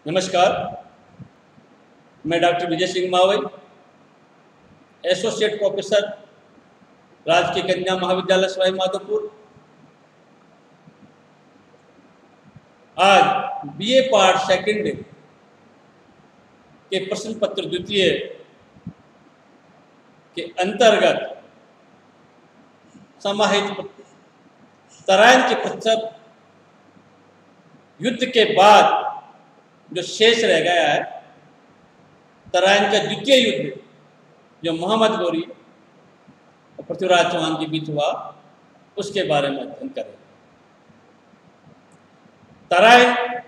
नमस्कार, मैं doctor Vijay Singh Mavai, associate professor, राजकीय कन्या महाविद्यालय सवाई माधोपुर। आज बीए पार्ट सेकंड के प्रश्न पत्र द्वितीय के अंतर्गत समाहित तराइन के प्रतिशत युद्ध के बाद जो शेष रह गया है, तराइन का द्वितीय युद्ध जो मोहम्मद गोरी और पृथ्वीराज चौहान के बीच हुआ, उसके बारे में अध्ययन करें। तराइन,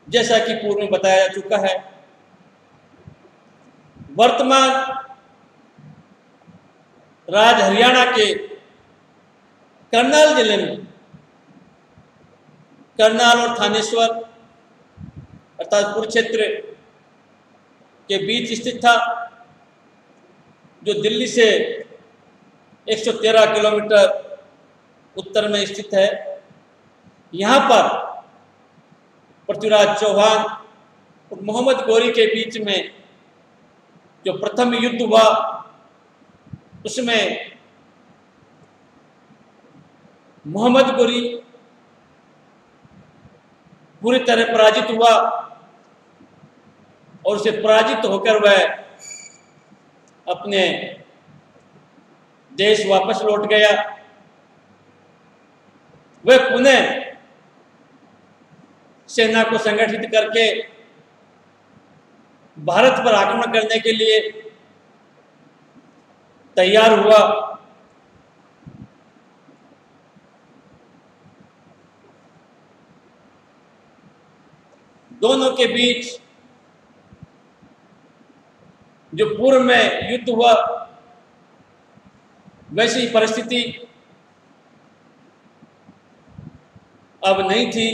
जैसा कि पूर्व में बताया जा चुका है, वर्तमान राज्य हरियाणा के करनाल जिले में, करनाल और थानेश्वर अर्थात कुरुक्षेत्र के बीच स्थित था, जो दिल्ली से 113 किलोमीटर उत्तर में स्थित है। यहाँ पर पृथ्वीराज चौहान और मोहम्मद गोरी के बीच में जो प्रथम युद्ध हुआ, उसमें मोहम्मद गोरी पूरी तरह पराजित हुआ और उसे पराजित होकर वह अपने देश वापस लौट गया। वह पुनः सेना को संगठित करके भारत पर आक्रमण करने के लिए तैयार हुआ। दोनों के बीच जो पूर्व में युद्ध हुआ, वैसी परिस्थिति अब नहीं थी।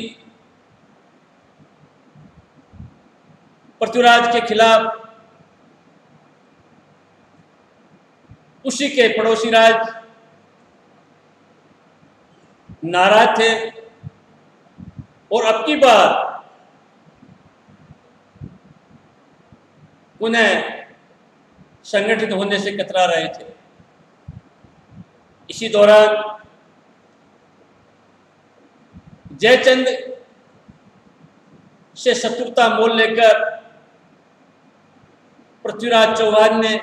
पृथ्वीराज के खिलाफ उसी के पड़ोसी राज नाराज थे और अब की बार पुनः संगठित होने से कतरा रहे थे। इसी दौरान जयचंद से शत्रुता मोल लेकर पृथ्वीराज चौहान ने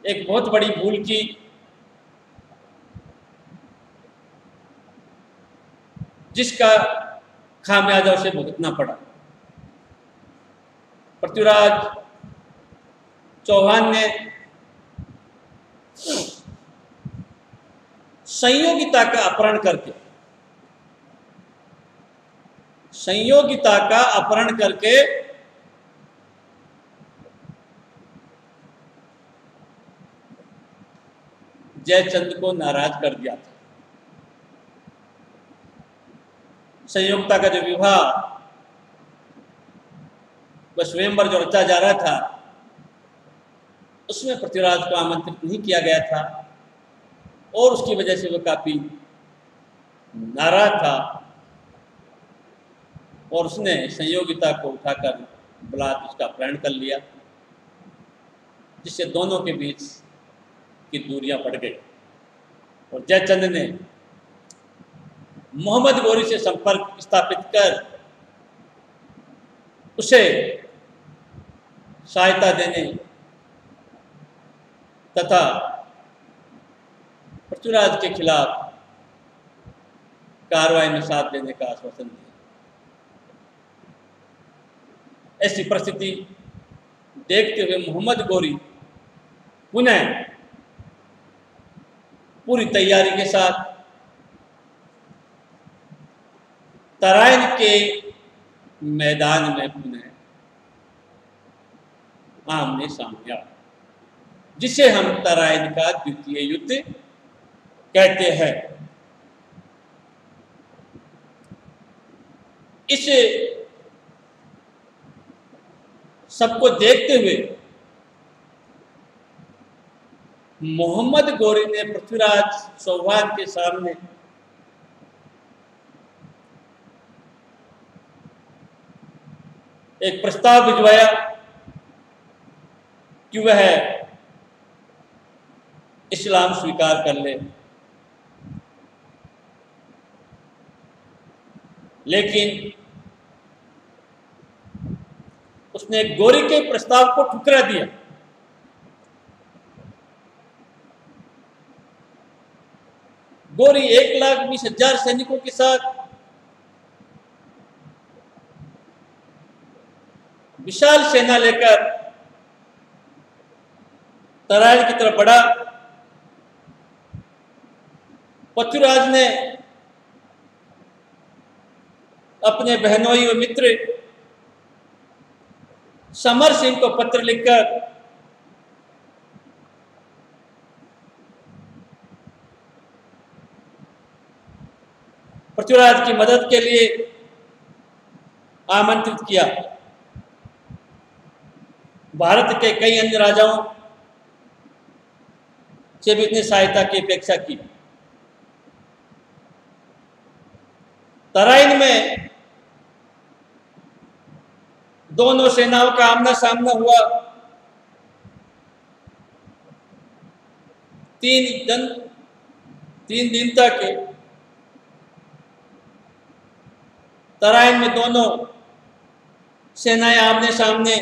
एक बहुत बड़ी भूल की। जिसका खामियाजा उसे भुगतना पड़ा। पृथ्वीराज चौहान ने संयोगिता का अपहरण करके जयचंद को नाराज कर दिया था। संयोगिता का जो विवाह, वह स्वयंवर जो रचा जा रहा था, उसमें पृथ्वीराज को आमंत्रित नहीं किया गया था और उसकी वजह से वह काफी नाराज था और उसने संयोगिता को उठाकर बलात् उसका अपहरण कर लिया, जिससे दोनों के बीच की दूरियां बढ़ गई। और जयचंद ने मोहम्मद गोरी से संपर्क स्थापित कर उसे सहायता देने तथा पृथ्वीराज के खिलाफ कार्रवाई में साथ देने का आश्वासन दिया। ऐसी परिस्थिति देखते हुए मोहम्मद गोरी पुनः पूरी तैयारी के साथ तराइन के मैदान में पुनः आमने सामने आए, जिसे हम तराइन का द्वितीय युद्ध कहते हैं। इस सबको देखते हुए मोहम्मद गोरी ने पृथ्वीराज चौहान के सामने एक प्रस्ताव भिजवाया कि वह इस्लाम स्वीकार कर ले, लेकिन उसने गोरी के प्रस्ताव को ठुकरा दिया। गोरी 1,20,000 सैनिकों के साथ विशाल सेना लेकर तराइन की तरफ बढ़ा। पृथ्वीराज ने अपने बहनोई व मित्र समर सिंह को पत्र लिखकर पृथ्वीराज की मदद के लिए आमंत्रित किया। भारत के कई अन्य राजाओं से भी इतनी सहायता की अपेक्षा की। तराइन में दोनों सेनाओं का आमना सामना हुआ। 3 दिन तक तराइन में दोनों सेनाएं आमने सामने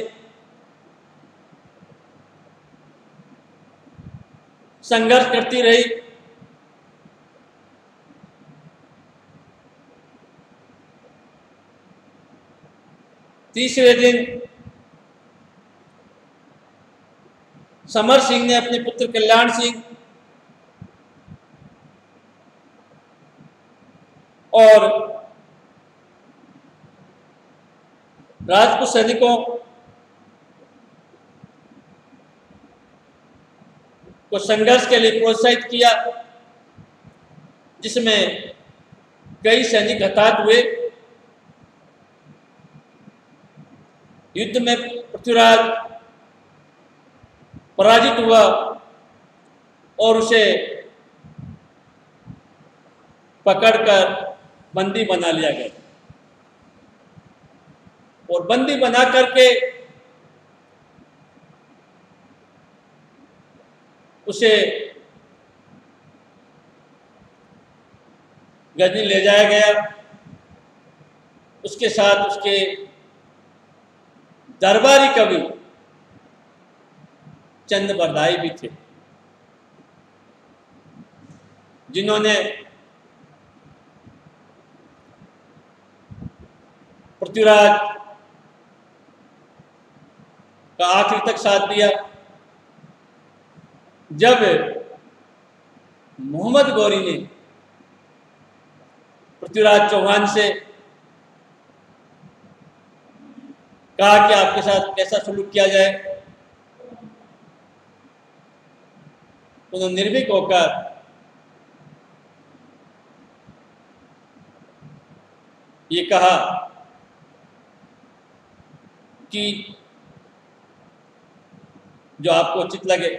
संघर्ष करती रही। तीसरे दिन समर सिंह ने अपने पुत्र कल्याण सिंह और राजपूत सैनिकों को संघर्ष के लिए प्रोत्साहित किया, जिसमें कई सैनिक हताहत हुए। युद्ध में पृथ्वीराज पराजित हुआ और उसे पकड़कर बंदी बना लिया गया और बंदी बना करके उसे गजनी ले जाया गया। उसके साथ उसके दरबारी कवि चंद बरदाई भी थे, जिन्होंने पृथ्वीराज का आखिर तक साथ दिया। जब मोहम्मद गौरी ने पृथ्वीराज चौहान से कहा कि आपके साथ कैसा सलूक किया जाए, उन्होंने निर्भीक होकर ये कहा कि जो आपको उचित लगे।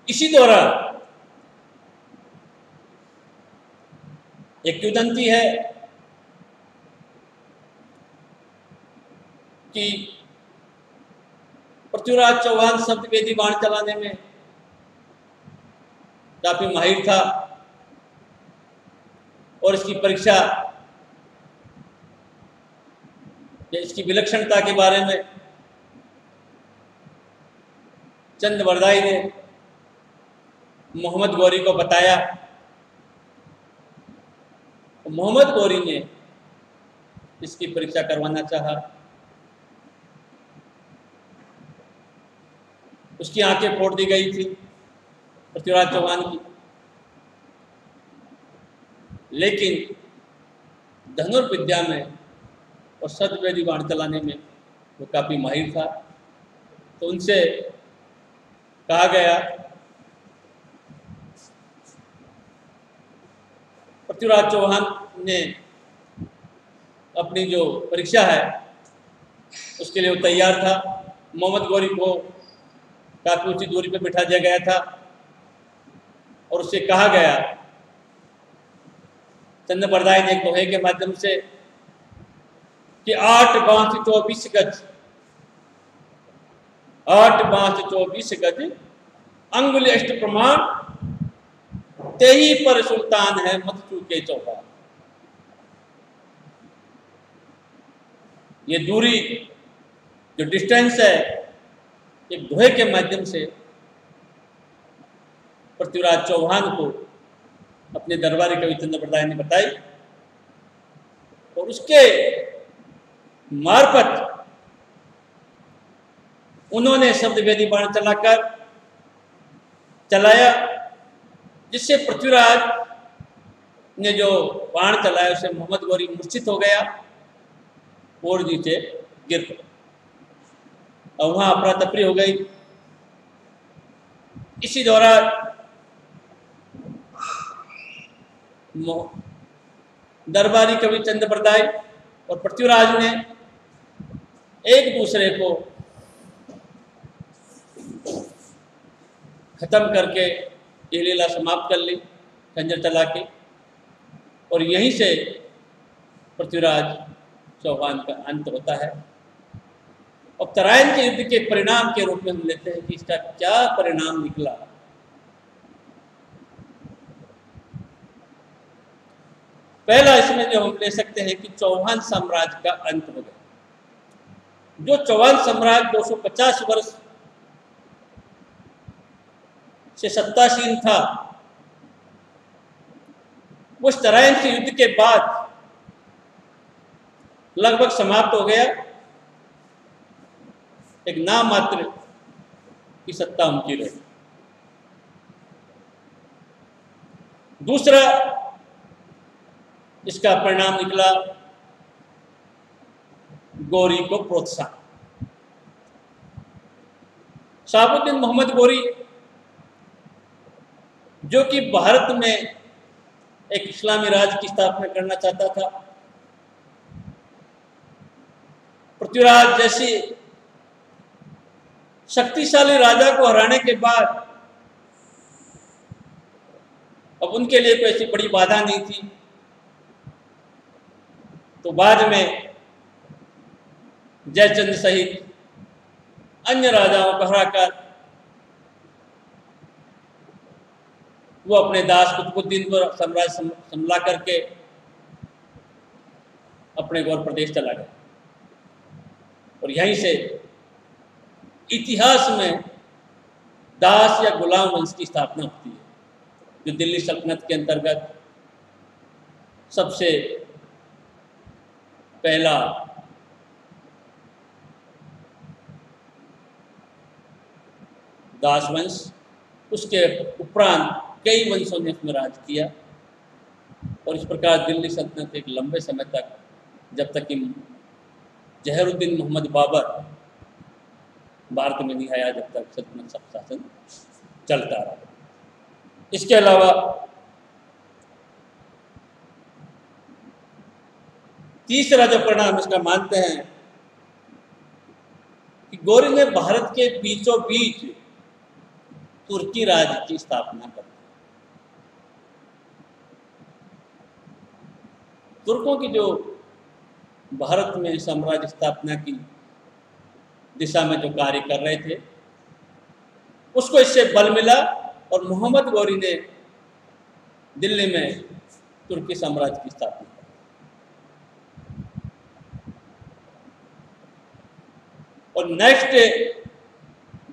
इसी दौरान एक किंवदंती है कि पृथ्वीराज चौहान शब्द वेदी बाण चलाने में काफी माहिर था और इसकी परीक्षा या इसकी विलक्षणता के बारे में चंद बरदाई ने मोहम्मद गौरी को बताया। मोहम्मद गौरी ने इसकी परीक्षा करवाना चाहा। उसकी आंखें फोड़ दी गई थी पृथ्वीराज चौहान की, लेकिन धनुर्विद्या में और शब्दवेदी बाण चलाने में वो काफ़ी माहिर था। तो उनसे कहा गया पृथ्वीराज चौहान ने अपनी जो परीक्षा है उसके लिए वो तैयार था। मोहम्मद गौरी को काफ़ी ऊंची दूरी पर बिठा दिया गया था और उससे कहा गया, चंद बरदाई ने एक दोहे के माध्यम से कि 8 बांस 24 गज, 8 बांस 24 गज अंगुल अष्ट प्रमाण, तेही पर सुल्तान है मत चूके चौहान। ये दूरी जो डिस्टेंस है एक दोहे के माध्यम से पृथ्वीराज चौहान को अपने दरबारी कवि चंद्रप्रदाय ने बताई और उसके मार्फत उन्होंने शब्दभेदी बाण चलाया, जिससे पृथ्वीराज ने जो बाण चलाया उसे मोहम्मद गौरी मूर्छित हो गया और नीचे गिर पड़ा और वहां अफरा-तफरी हो गई। इसी दौरान दरबारी कवि चंद्रप्रदाय और पृथ्वीराज ने एक दूसरे को खत्म करके ये लीला समाप्त कर ली खंजर चला के, और यहीं से पृथ्वीराज चौहान का अंत होता है। अब तराइन के युद्ध के परिणाम के रूप में हम लेते हैं कि इसका क्या परिणाम निकला। पहला इसमें जो हम ले सकते हैं कि चौहान साम्राज्य का अंत हो गया। जो चौहान साम्राज्य 250 वर्ष से सत्तासीन था, उस तराइन के युद्ध के बाद लगभग समाप्त हो गया। एक नाम मात्र की सत्ता उनकी रही। दूसरा इसका परिणाम निकला गौरी को प्रोत्साहन। शहाबुद्दीन मोहम्मद गौरी जो कि भारत में एक इस्लामी राज्य की स्थापना करना चाहता था, पृथ्वीराज जैसी शक्तिशाली राजा को हराने के बाद अब उनके लिए कोई ऐसी बड़ी बाधा नहीं थी, तो बाद में जयचंद सहित अन्य राजाओं को हराकर वो अपने दास कुतुबुद्दीन को साम्राज्य संभला करके अपने गौर प्रदेश चला गया और यहीं से इतिहास में दास या गुलाम वंश की स्थापना होती है, जो दिल्ली सल्तनत के अंतर्गत सबसे पहला दास वंश, उसके उपरांत कई वंशों ने उसमें राज किया और इस प्रकार दिल्ली सल्तनत एक लंबे समय तक, जब तक कि जहरुद्दीन मोहम्मद बाबर भारत में नहीं आया, जब तक सल्तनत सब शासन चलता रहा। इसके अलावा तीसरा जो परिणाम इसका मानते हैं कि गौरी ने भारत के बीचों बीच तुर्की राज्य की स्थापना कर दी। तुर्कों की जो भारत में साम्राज्य स्थापना की दिशा में जो कार्य कर रहे थे, उसको इससे बल मिला और मोहम्मद गौरी ने दिल्ली में तुर्की साम्राज्य की स्थापना की। और नेक्स्ट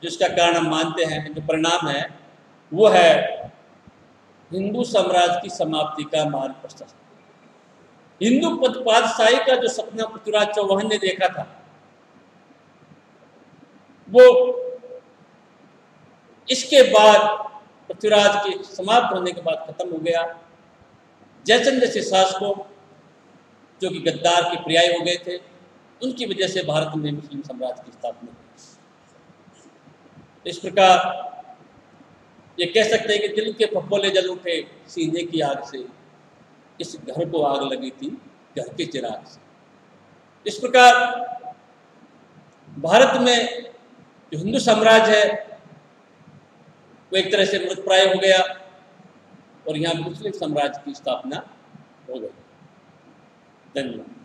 जिसका कारण हम मानते हैं, जो परिणाम है, वो है हिंदू साम्राज्य की समाप्ति का मार्ग प्रशस्त। हिंदू पातशाही का जो सपना पृथ्वीराज चौहान ने देखा था, वो इसके बाद पृथ्वीराज के समाप्त होने के बाद खत्म हो गया। जयचंद जैसे शासकों जो कि गद्दार के पर्याय हो गए थे, उनकी वजह से भारत में मुस्लिम साम्राज्य की स्थापना हुई। इस प्रकार ये कह सकते हैं कि दिल के फफोले जल उठे सीने की आग से, इस घर को आग लगी थी घर के चिराग से। इस प्रकार भारत में जो हिंदू साम्राज्य है वो एक तरह से मृतप्राय हो गया और यहाँ मुस्लिम साम्राज्य की स्थापना हो गई। धन्यवाद।